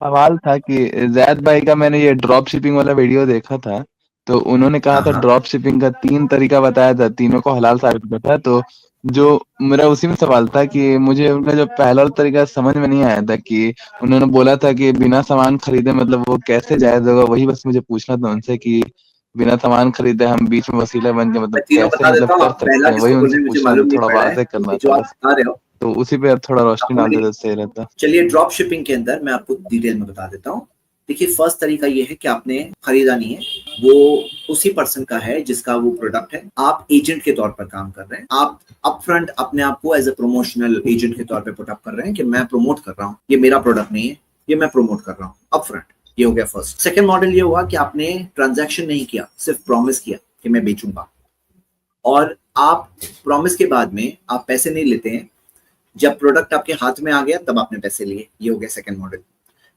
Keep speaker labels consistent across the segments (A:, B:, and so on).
A: سوال تھا کہ زید بھائی کا میں نے یہ ڈراپ شپنگ والا ویڈیو دیکھا تھا، تو انہوں نے کہا
B: ہاں
A: تھا
B: ہاں
A: ڈراپ شپنگ کا 3 طریقہ بتایا تھا، تینوں کو حلال ثابت کرتا ہے. تو جو میرا اسی میں سوال تھا کہ مجھے ان کا جو پہلا طریقہ سمجھ میں نہیں آیا تھا کہ انہوں نے بولا تھا کہ بنا سامان خریدے مطلب وہ کیسے جائز ہوگا. وہی بس مجھے پوچھنا تھا ان سے کہ بنا سامان خریدے ہم بیچ میں وسیلہ بن کے مطلب
B: میں تینوں
A: کیسے
B: بتا
A: مطلب
B: دیتا ہوں.
A: کر
B: آپ
A: سکتے
B: پہلا
A: ہیں،
B: کس
A: وہی
B: کو
A: ان
B: بولتے
A: سے
B: ہیں مجھے
A: پوچھنا تھا،
B: معلوم نہیں
A: تھوڑا
B: پڑ رہا ہے،
A: واضح
B: کیونکہ
A: کرنا
B: جو
A: تھا
B: آپ
A: بس.
B: بتا رہے ہو
A: تو اسی پہ تھوڑا روشنی ڈال دیتے تو صحیح رہتا.
B: چلیے ڈراپ شپنگ کے اندر میں آپ کو ڈیٹیل میں بتا دیتا ہوں. دیکھیے فرسٹ طریقہ یہ ہے کہ آپ نے خریدا نہیں ہے، وہ اسی پرسن کا ہے جس کا وہ پروڈکٹ ہے. آپ ایجنٹ کے طور پر کام کر رہے ہیں، آپ اپ فرنٹ اپنے آپ کو ایز اے پروموشنل ایجنٹ کے طور پہ پٹ اپ کر رہے ہیں کہ میں پروموٹ کر رہا ہوں، یہ میرا پروڈکٹ نہیں ہے، یہ میں پروموٹ کر رہا ہوں اپ فرنٹ. یہ ہو گیا فرسٹ. سیکنڈ ماڈل یہ ہوا کہ آپ نے ٹرانزیکشن نہیں کیا، صرف پرومس کیا کہ میں بیچوں گا، اور آپ پرومس کے بعد میں آپ پیسے نہیں لیتے ہیں. جب پروڈکٹ آپ کے ہاتھ میں آ گیا تب آپ نے پیسے لیے. یہ ہو گیا سیکنڈ ماڈل.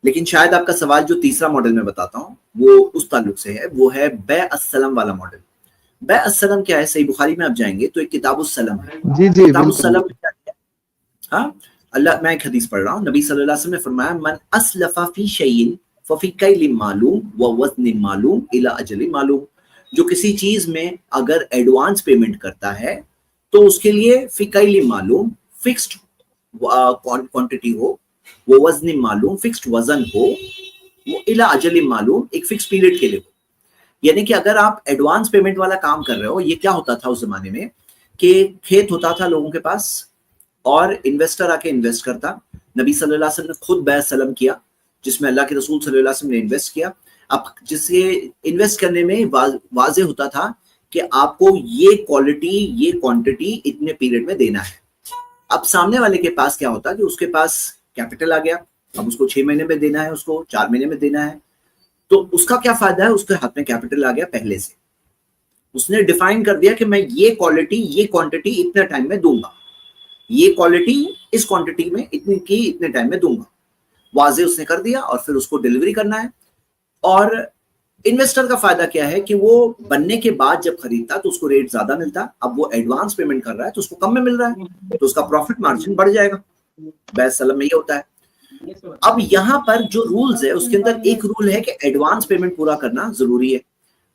B: لیکن شاید آپ کا سوال جو تیسرا ماڈل میں بتاتا ہوں وہ اس تعلق سے ہے، وہ ہے بیع السلم والا ماڈل. بیع السلم کیا ہے؟ صحیح بخاری میں آپ جائیں گے تو ایک کتاب السلم ہے.
A: جی جی
B: کتاب
A: بالکل.
B: السلم میں کیا ہے؟ ہاں، اللہ، میں ایک حدیث پڑھ رہا ہوں. نبی صلی اللہ علیہ وسلم نے فرمایا من اسلف فی شیء ففی کیل معلوم ووزن معلوم الی اجل معلوم. جو کسی چیز میں اگر ایڈوانس پیمنٹ کرتا ہے تو اس کے لیے فی کیل معلوم فکسڈ کوانٹٹی ہو، وہ وزن معلوم فکسڈ وزن ہو، وہ الی اجل معلوم ایک فکس پیریڈ کے لیے ہو. یعنی کہ اگر آپ ایڈوانس پیمنٹ والا کام کر رہے ہو، یہ کیا ہوتا تھا اس زمانے میں کہ کھیت ہوتا تھا لوگوں کے پاس اور انویسٹر آ کے انویسٹ کرتا. نبی صلی اللہ علیہ وسلم نے خود بیع سلم کیا جس میں اللہ کے رسول صلی اللہ علیہ وسلم نے انویسٹ کیا. اب جس سے انویسٹ کرنے میں واضح ہوتا تھا کہ آپ کو یہ کوالٹی یہ کوانٹٹی اتنے پیریڈ میں دینا ہے. اب سامنے والے کے پاس کیا ہوتا کہ اس کے پاس کیپٹل آ گیا، اب اس کو 6 مہینے میں دینا ہے، اس کو 4 مہینے میں دینا ہے. تو اس کا کیا فائدہ ہے؟ اس کے ہاتھ میں کیپٹل آ گیا پہلے سے، اس نے ڈیفائن کر دیا کہ میں یہ کوالٹی یہ کوانٹٹی اتنے ٹائم میں دوں گا، یہ کوالٹی اس کوانٹٹی میں اتنی کی اتنے ٹائم میں دوں گا. واضح اس نے کر دیا اور پھر اس کو ڈیلیوری کرنا ہے. اور انویسٹر کا فائدہ کیا ہے کہ وہ بننے کے بعد جب خریدتا تو اس کو ریٹ زیادہ ملتا. اب وہ ایڈوانس پیمنٹ کر رہا ہے تو اس کو کم میں مل رہا ہے، تو اس کا پروفٹ مارجن بڑھ جائے گا. بیع سلم میں یہ ہوتا ہے. اب یہاں پر جو رولز ہے اس کے اندر ایک رول ہے کہ ایڈوانس پیمنٹ پورا کرنا ضروری ہے.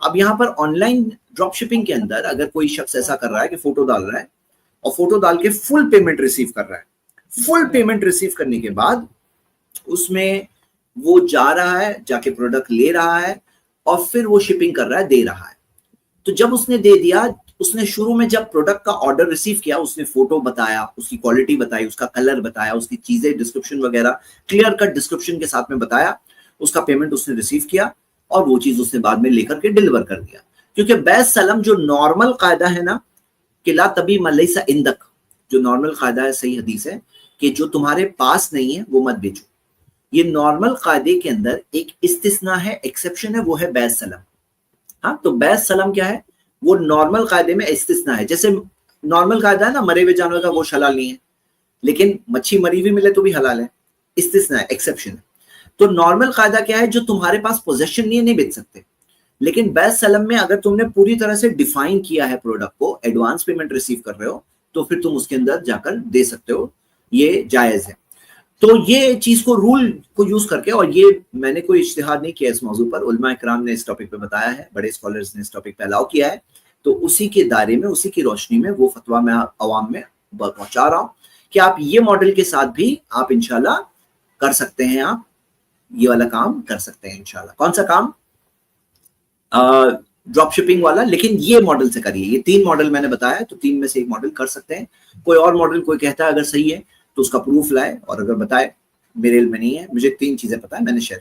B: اب یہاں پر آن لائن ڈراپ شپنگ کے اندر اگر کوئی شخص ایسا کر رہا ہے کہ فوٹو ڈال رہا ہے اور فوٹو ڈال کے فل پیمنٹ ریسیو کر رہا ہے، فل پیمنٹ ریسیو کرنے کے بعد اس میں وہ جا رہا ہے، جا کے پروڈکٹ لے رہا ہے اور پھر وہ شپنگ کر رہا ہے، دے رہا ہے. تو جب اس نے دے دیا، اس نے شروع میں جب پروڈکٹ کا آرڈر ریسیو کیا اس نے فوٹو بتایا، اس کی کوالٹی بتائی، اس کا کلر بتایا، اس کی چیزیں ڈسکرپشن وغیرہ کلیئر کٹ ڈسکرپشن کے ساتھ میں بتایا. اس کا پیمنٹ اس نے ریسیو کیا اور وہ چیز اس نے بعد میں لے کر کے ڈیلیور کر دیا. کیونکہ بیع سلم جو نارمل قاعدہ ہے نا کہ لا تبیع ما لیس عندک، جو نارمل قاعدہ ہے، صحیح حدیث ہے کہ جو تمہارے پاس نہیں ہے وہ مت بیچو. یہ نارمل قاعدے کے اندر ایک استثناء ہے، ایکسیپشن ہے، وہ ہے بیع سلم. ہاں، تو بیع سلم کیا ہے؟ وہ نارمل قاعدے میں استثناء ہے. جیسے نارمل قاعدہ ہے نا مرے ہوئے جانور کا گوشت حلال نہیں ہے، لیکن مچھی مری ہوئی ملے تو بھی حلال ہے. استثناء ہے، ایکسیپشن ہے. تو نارمل قاعدہ کیا ہے؟ جو تمہارے پاس پوزیشن نہیں ہے نہیں بیچ سکتے. لیکن بیع سلم میں اگر تم نے پوری طرح سے ڈیفائن کیا ہے پروڈکٹ کو، ایڈوانس پیمنٹ ریسیو کر رہے ہو تو پھر تم اس کے اندر جا کر دے سکتے ہو، یہ جائز ہے. تو یہ چیز کو رول کو یوز کر کے، اور یہ میں نے کوئی اجتہاد نہیں کیا اس موضوع پر، علماء اکرام نے اس ٹاپک پہ بتایا ہے، بڑے اسکالرز نے اس ٹاپک پہ الاؤ کیا ہے. تو اسی کے دائرے میں، اسی کی روشنی میں وہ فتویٰ میں عوام میں پہنچا رہا ہوں کہ آپ یہ ماڈل کے ساتھ بھی آپ انشاءاللہ کر سکتے ہیں، آپ یہ والا کام کر سکتے ہیں انشاءاللہ. کون سا کام؟ ڈراپ شپنگ والا. لیکن یہ ماڈل سے کریے. یہ 3 ماڈل میں نے بتایا تو 3 میں سے ایک ماڈل کر سکتے ہیں. کوئی اور ماڈل کوئی کہتا ہے اگر صحیح ہے تو اس کا پروف لائے، اور اگر بتائے، میرے علم میں نہیں ہے، مجھے 3 چیزیں پتہ ہے، میں نے شیئر